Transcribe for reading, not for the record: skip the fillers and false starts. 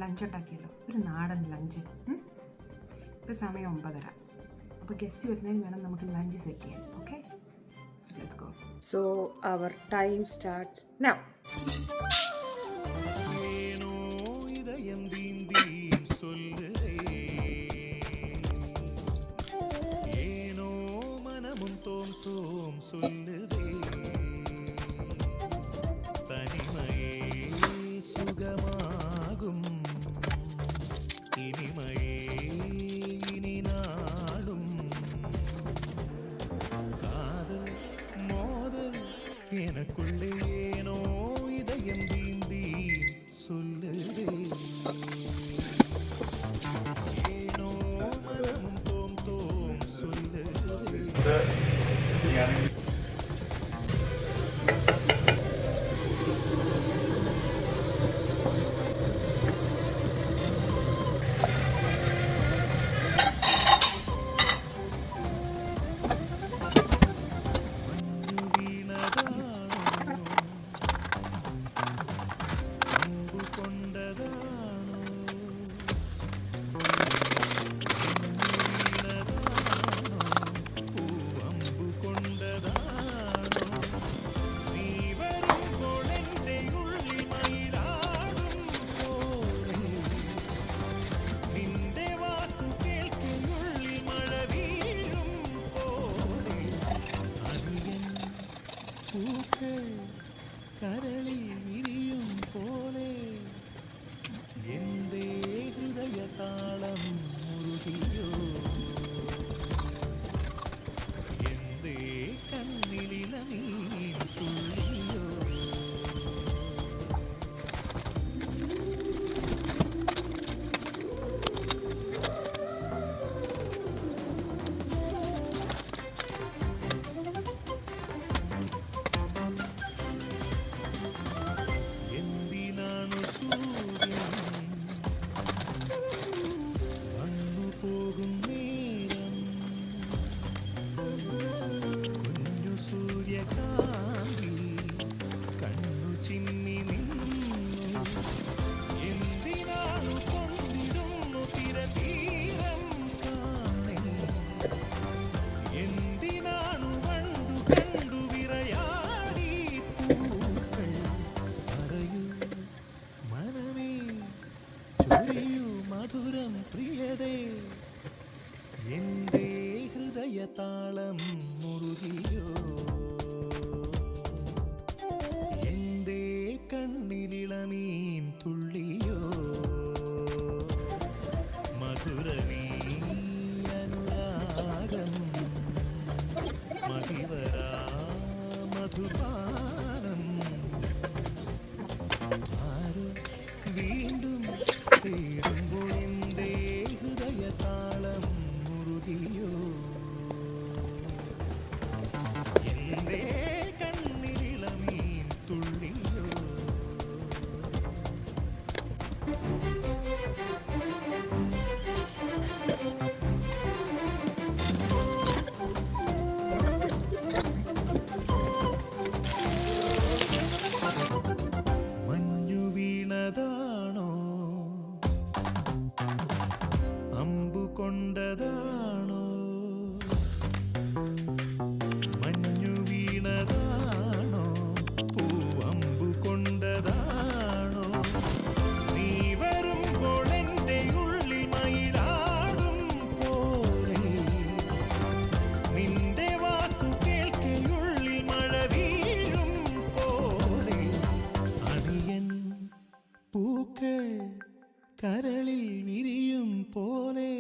Lunch ഉണ്ടാക്കിയല്ലോ, ഒരു നാടൻ lunch. ഇപ്പോൾ സമയം 9:30. അപ്പോൾ ഗസ്റ്റ് വരുന്നതിന് വേണം നമുക്ക് ലഞ്ച് സെറ്റ് ചെയ്യാൻ. Okay, let's go. So our time starts now. எனக்குள்ளே ஏனோ இதயம் தீந்தி சொல்லுதே, ஏனோ மனமும் தோம் தோம் சொல்லுதே. കരളിൽ വിരിയും പോലെ എന്റെ ഹൃദയ താളം മുറുകിയോ, എന്റെ കണ്ണിലിളനീൻ തുള്ളിയോ. മധുരം പ്രിയതേ, എന്റെ ഹൃദയ താളം മുറുകിയോ, എന്റെ കണ്ണിലിളമീൻ തുള്ളിയോ. മധുരമീ അനുരാഗം മതിവരാ മധുപാനം, ആരോ വീണ്ടും തേടുമ്പോൾ എന്റെ ഹൃദയ താളം മുറുകിയോ, എന്റെ കണ്ണിലിളമീൻ തുള്ളിയോ. മഞ്ഞു വീണതാണോ, അമ്പു കൊണ്ടതാണോ, മഞ്ഞു വീണതാണോ, പൂവമ്പു കൊണ്ടതാണോ, നീ വരുമ്പോൾ എൻ്റെ ഉള്ളിൽ മയിലാടും പോലെ, നിന്റെ വാക്കു കേൾക്കയുള്ളിൽ മഴ വീഴും പോലെ, അണിയൻ പൂക്കൾ കരളിൽ വിരിയും പോലെ.